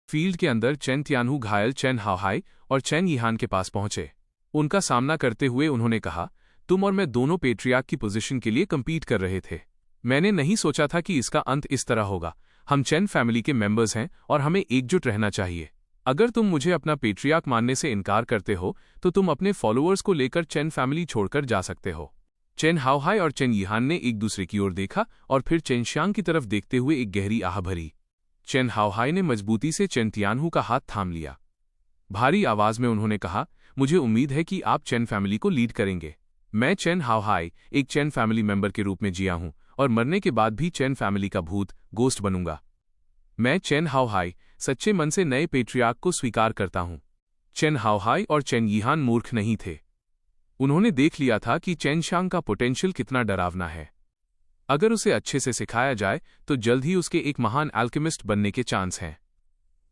Field के अंदर chain तियानहू घायल चेन हाओहाई और चेन यिहान के पास पहुंचे। उनका सामना करते हुए उन्होंने कहा, तुम और मैं दोनों पेट्रियार्क की पोजीशन के लिए कम्पीट कर रहे थे। मैंने नहीं सोचा था कि इसका अंत इस तरह होगा। हम चेन फैमिली के मेंबर्स हैं और हमें एकजुट रहना चाहिए। अगर तुम मुझे अपना पेट्रियार्क मानने से इनकार करते हो तो तुम अपने फॉलोअर्स को लेकर चेन फैमिली छोड़कर जा सकते हो। चेन हाओहाई और चेन यिहान ने एक दूसरे की ओर देखा और फिर चेन शियांग की तरफ देखते हुए एक गहरी आह भरी। चेन हाओहाई ने मजबूती से चेन तियानहू का हाथ थाम लिया। भारी आवाज में उन्होंने कहा, मुझे उम्मीद है कि आप चेन फैमिली को लीड करेंगे। मैं चेन हाओहाई एक चेन फैमिली मेंबर के रूप में जिया हूं और मरने के बाद भी चेन फैमिली का भूत गोस्ट बनूंगा। मैं चेन हाओहाई सच्चे मन से नए पेट्रियार्क को स्वीकार करता हूं। चेन हाओहाई और चेन यिहान मूर्ख नहीं थे। उन्होंने देख लिया था कि चेन शियांग का पोटेंशियल कितना डरावना है। अगर उसे अच्छे से सिखाया जाए तो जल्द ही उसके एक महान एल्केमिस्ट बनने के चांस हैं।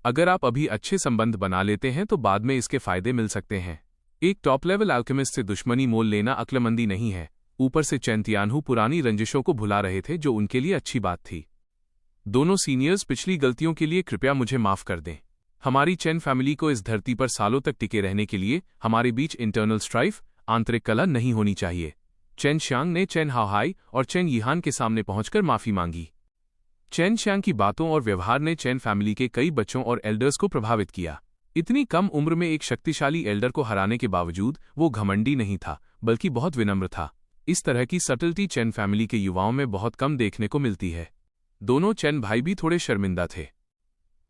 अगर आप अभी अच्छे संबंध बना लेते हैं तो बाद में इसके फायदे मिल सकते हैं। एक टॉप लेवल एल्केमिस्ट से दुश्मनी मोल लेना अक्लमंदी नहीं है। ऊपर से चेन तियानहू पुरानी रंजिशों को भुला रहे थे, जो उनके लिए अच्छी बात थी। दोनों सीनियर्स, पिछली गलतियों के लिए कृपया मुझे माफ कर दें। हमारी चेन फैमिली को इस धरती पर सालों तक टिके रहने के लिए हमारे बीच इंटरनल स्ट्राइफ, आंतरिक कलह नहीं होनी चाहिए। चेन शियांग ने चेन हाओहाई और चेन यिहान के सामने पहुंचकर माफी मांगी। चेन शियांग की बातों और व्यवहार ने चेन फैमिली के कई बच्चों और एल्डर्स को प्रभावित किया। इतनी कम उम्र में एक शक्तिशाली एल्डर को हराने के बावजूद वो घमंडी नहीं था, बल्कि बहुत विनम्र था। इस तरह की सटलिटी चेन फैमिली के युवाओं में बहुत कम देखने को मिलती है। दोनों चेन भाई भी थोड़े शर्मिंदा थे।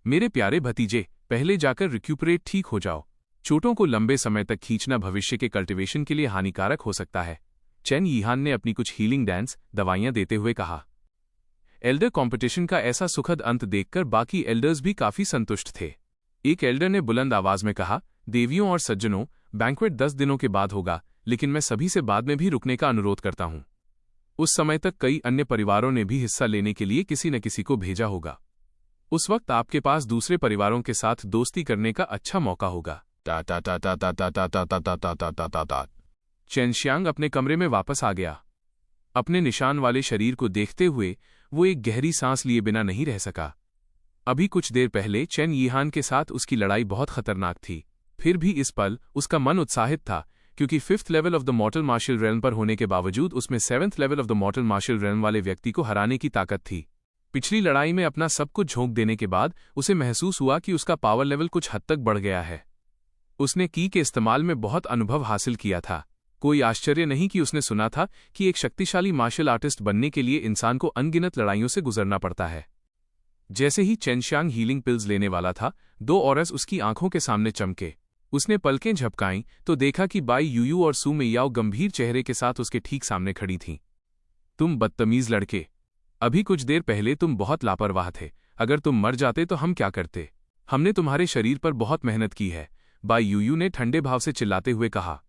मेरे प्यारे भतीजे, पहले जाकर रिक्यूपरेट ठीक हो जाओ। चोटों को लंबे समय तक खींचना भविष्य के कल्टिवेशन के लिए हानिकारक हो सकता है। चेन यिहान ने अपनी कुछ हीलिंग डांस दवाइयां देते हुए कहा। एल्डर कंपटीशन का ऐसा सुखद अंत देखकर बाकी एल्डर्स भी काफी संतुष्ट थे। एक एल्डर ने बुलंद आवाज में कहा, देवियों और सज्जनों, बैंक्वेट 10 दिनों के बाद होगा, लेकिन मैं सभी से बाद में भी रुकने का अनुरोध करता हूं। उस समय तक कई अन्य परिवारों ने भी हिस्सा लेने के लिए किसी न किसी को भेजा होगा। उस वक्त आपके पास दूसरे परिवारों के साथ दोस्ती करने का अच्छा मौका होगा। चेन शियांग अपने कमरे में वापस आ गया। अपने निशान वाले शरीर को देखते हुए वो एक गहरी सांस लिए बिना नहीं रह सका। अभी कुछ देर पहले चेन यिहान के साथ उसकी लड़ाई बहुत खतरनाक थी। फिर भी इस पल उसका मन उत्साहित था, क्योंकि 5th level of the mortal martial realm पर होने के बावजूद उसमें 7th level of the mortal martial realm वाले व्यक्ति को हराने की ताकत थी। पिछली लड़ाई में अपना सब कुछ झोंक देने के बाद उसे महसूस हुआ कि उसका पावर लेवल कुछ हद तक बढ़ गया है। उसने की के इस्तेमाल में बहुत अनुभव हासिल किया था। कोई आश्चर्य नहीं कि उसने सुना था कि एक शक्तिशाली मार्शल आर्टिस्ट बनने के लिए इंसान को अनगिनत लड़ाइयों से गुजरना पड़ता है। जैसे ही चेन शियांग हीलिंग पिल्स लेने वाला था, 2 औरस उसकी आंखों के सामने चमके। उसने पलकें झपकाईं तो देखा कि बाई यूयू और सू मेयाओ गंभीर चेहरे के साथ उसके ठीक सामने खड़ी थीं। तुम बदतमीज लड़के, अभी कुछ देर पहले तुम बहुत लापरवाह थे। अगर तुम मर जाते तो हम क्या करते? हमने तुम्हारे शरीर पर बहुत मेहनत की है, बाई यूयू ने ठंडे भाव से चिल्लाते हुए कहा।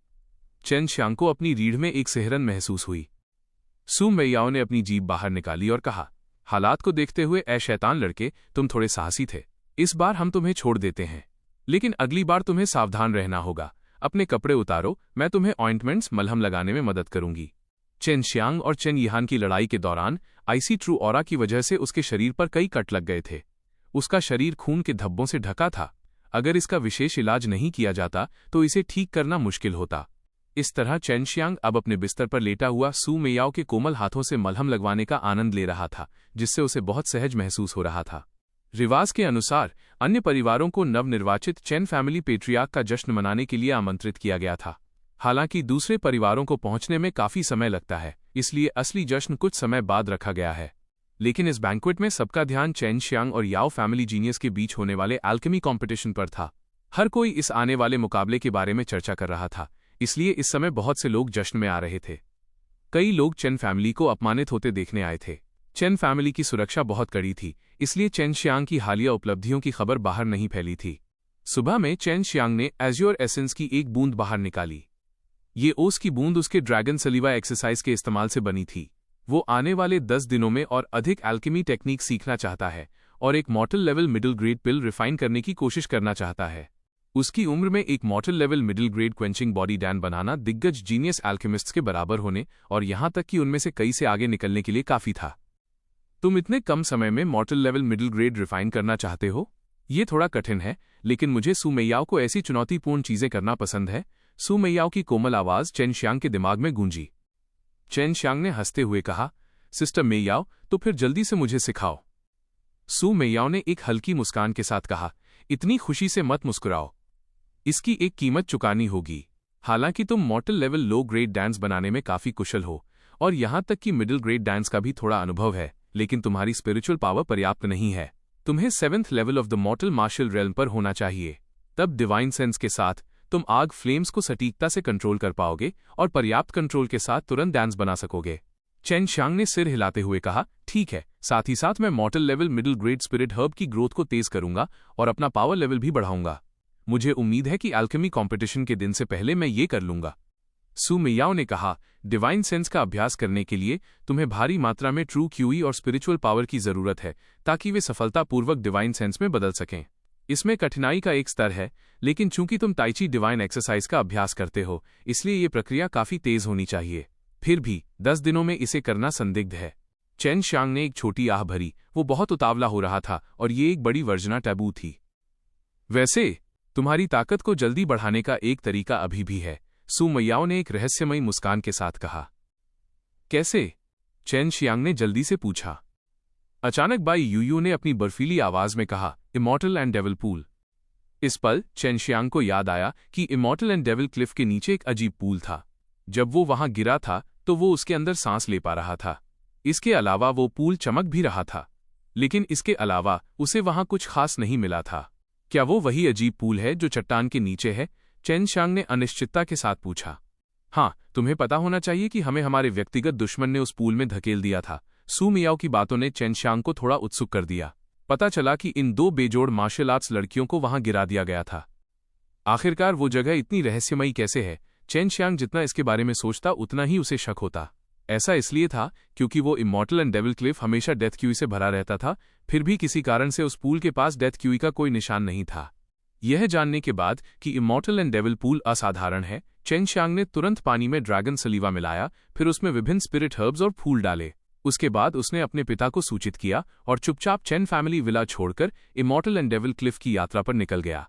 चेन शियांग को अपनी रीढ़ में एक सिहरन महसूस हुई। सू मेयाओ ने अपनी जीभ बाहर निकाली और कहा, हालात को देखते हुए ए शैतान लड़के, तुम थोड़े साहसी थे। इस बार हम तुम्हें छोड़ देते हैं, लेकिन अगली बार तुम्हें सावधान रहना होगा। अपने कपड़े उतारो, मैं तुम्हें ऑइंटमेंट्स मलहम लगाने में मदद करूंगी। चेन शियांग और चेन यिहान की लड़ाई के दौरान आईसी ट्रू ऑरा की वजह से उसके शरीर पर कई कट लग गए थे। उसका शरीर खून के धब्बों से ढका था। अगर इसका विशेष इलाज नहीं किया जाता तो इसे ठीक करना मुश्किल होता। इस तरह चेन शियांग अब अपने बिस्तर पर लेटा हुआ सू मेयाओ के कोमल हाथों से मलहम लगवाने का आनंद ले रहा था, जिससे उसे बहुत सहज महसूस हो रहा था। रिवाज के अनुसार अन्य परिवारों को नवनिर्वाचित चेन फैमिली पेट्रियार्क का जश्न मनाने के लिए आमंत्रित किया गया था। हालांकि दूसरे परिवारों को पहुंचने में काफी समय लगता है, इसलिए असली जश्न कुछ समय बाद रखा गया है। लेकिन इस बैंक्वेट में सबका ध्यान चेन शियांग और याओ फैमिली जीनियस के बीच होने वाले एल्केमी कॉम्पिटिशन पर था। हर कोई इस आने वाले मुकाबले के बारे में चर्चा कर रहा था, इसलिए इस समय बहुत से लोग जश्न में आ रहे थे। कई लोग चेन फैमिली को अपमानित होते देखने आए थे। चेन फैमिली की सुरक्षा बहुत कड़ी थी, इसलिए चेन शियांग की हालिया उपलब्धियों की खबर बाहर नहीं फैली थी। सुबह में चेन शियांग ने एज्योर एसेंस की एक बूंद बाहर निकाली। ये ओस की बूंद उसके ड्रैगन सलीवा एक्सरसाइज के इस्तेमाल से बनी थी। वो आने वाले 10 दिनों में और अधिक एल्केमी टेक्निक सीखना चाहता है और एक मॉर्टल लेवल मिडिल ग्रेड पिल रिफाइन करने की कोशिश करना चाहता है। उसकी उम्र में एक mortal level middle grade quenching body डैन बनाना दिग्गज जीनियस एल्केमिस्ट्स के बराबर होने और यहां तक कि उनमें से कई से आगे निकलने के लिए काफी था। तुम इतने कम समय में मॉर्टल लेवल मिडिल ग्रेड रिफाइन करना चाहते हो? ये थोड़ा कठिन है, लेकिन मुझे सु मेयाओ को ऐसी चुनौतीपूर्ण चीजें करना पसंद है। सु मेयाओ की कोमल आवाज चेन शियांग के दिमाग में गूंजी। चेन शियांग ने हंसते हुए कहा, सिस्टर मेयाओ, तो फिर जल्दी से मुझे सिखाओ। सु मेयाओ ने एक हल्की मुस्कान के साथ कहा, इतनी खुशी से मत मुस्कुराओ। इसकी एक कीमत चुकानी होगी। हालांकि तुम मॉर्टल लेवल लो ग्रेड डांस बनाने में काफी कुशल हो और यहां तक कि मिडिल ग्रेड डांस का भी थोड़ा अनुभव है, लेकिन तुम्हारी स्पिरिचुअल पावर पर्याप्त नहीं है। तुम्हें 7th level of the mortal martial realm पर होना चाहिए। तब डिवाइन सेंस के साथ तुम आग फ्लेम्स को सटीकता से कंट्रोल कर पाओगे और पर्याप्त कंट्रोल के साथ तुरंत डांस बना सकोगे। चेन शियांग ने सिर हिलाते हुए कहा, ठीक है, साथ ही साथ मैं मॉर्टल level middle grade spirit herb की ग्रोथ को तेज करूंगा और अपना पावर लेवल भी बढ़ाऊंगा। मुझे उम्मीद है कि अल्केमी कंपटीशन के दिन से पहले मैं ये कर लूंगा। सु मेयाओ ने कहा, डिवाइन सेंस का अभ्यास करने के लिए तुम्हें भारी मात्रा में ट्रू क्यूई और स्पिरिचुअल पावर की जरूरत है ताकि वे सफलतापूर्वक डिवाइन सेंस में बदल सकें। इसमें कठिनाई का एक स्तर है, लेकिन चूंकि तुम ताइची डिवाइन एक्सरसाइज का अभ्यास करते हो, इसलिए ये प्रक्रिया काफी तेज होनी चाहिए। फिर भी 10 दिनों में इसे करना संदिग्ध है। चेन शियांग ने एक छोटी आह भरी। वो बहुत उतावला हो रहा था और ये एक बड़ी वर्जना टैबू थी। वैसे तुम्हारी ताकत को जल्दी बढ़ाने का एक तरीका अभी भी है, सु मेयाओ ने एक रहस्यमयी मुस्कान के साथ कहा। कैसे? चेन शियांग ने जल्दी से पूछा। अचानक बाई यूयू ने अपनी बर्फीली आवाज में कहा, इमॉर्टल एंड डेविल पूल। इस पल चेन शियांग को याद आया कि इमॉर्टल एंड डेविल क्लिफ के नीचे एक अजीब पूल था। जब वो वहां गिरा था तो वो उसके अंदर सांस ले पा रहा था। इसके अलावा वो पूल चमक भी रहा था, लेकिन इसके अलावा उसे वहां कुछ खास नहीं मिला था। क्या वो वही अजीब पूल है जो चट्टान के नीचे है? चेन शियांग ने अनिश्चितता के साथ पूछा। हाँ, तुम्हें पता होना चाहिए कि हमें हमारे व्यक्तिगत दुश्मन ने उस पूल में धकेल दिया था। सु मेयाओ की बातों ने चेन शियांग को थोड़ा उत्सुक कर दिया। पता चला कि इन 2 बेजोड़ मार्शल आर्ट्स लड़कियों को वहां गिरा दिया गया था। आखिरकार वो जगह इतनी रहस्यमयी कैसे है? चेन शियांग जितना इसके बारे में सोचता उतना ही उसे शक होता। ऐसा इसलिए था क्योंकि वो इमॉर्टल एंड डेविल क्लिफ हमेशा डेथ क्यूई से भरा रहता था, फिर भी किसी कारण से उस पूल के पास डेथ क्यूई का कोई निशान नहीं था। यह जानने के बाद कि इमॉर्टल एंड डेविल पूल असाधारण है, चेन शियांग ने तुरंत पानी में ड्रैगन सलीवा मिलाया, फिर उसमें विभिन्न स्पिरिट हर्ब्स और फूल डाले। उसके बाद उसने अपने पिता को सूचित किया और चुपचाप चेन फैमिली विला छोड़कर इमॉर्टल एंड डेविल क्लिफ की यात्रा पर निकल गया।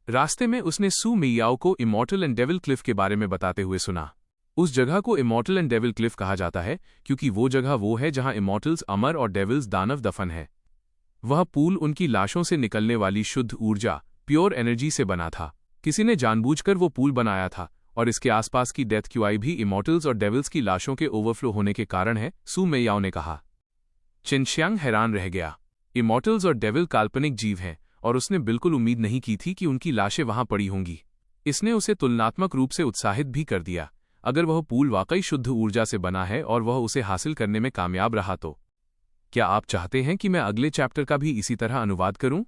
रास्ते में उसने सु मेयाओ को इमॉर्टल एंड डेविल क्लिफ के बारे में बताते हुए सुना। उस जगह को इमॉर्टल एंड डेविल क्लिफ कहा जाता है क्योंकि वो जगह वो है जहां इमॉर्टल्स अमर और डेविल्स दानव दफन है। वह पूल उनकी लाशों से निकलने वाली शुद्ध ऊर्जा, प्योर एनर्जी से बना था। किसी ने जानबूझकर वो पूल बनाया था और इसके आसपास की डेथ क्यूआई भी इमॉर्टल्स और डेविल्स की लाशों के ओवरफ्लो होने के कारण है, सु मेयाओ ने कहा। चेन शियांग हैरान रह गया। इमॉर्टल्स और डेविल काल्पनिक जीव हैं और उसने बिल्कुल उम्मीद नहीं की थी कि उनकी लाशें वहां पड़ी होंगी। इसने उसे तुलनात्मक रूप से उत्साहित भी कर दिया। अगर वह पूल वाकई शुद्ध ऊर्जा से बना है और वह उसे हासिल करने में कामयाब रहा तो क्या आप चाहते हैं कि मैं अगले चैप्टर का भी इसी तरह अनुवाद करूं?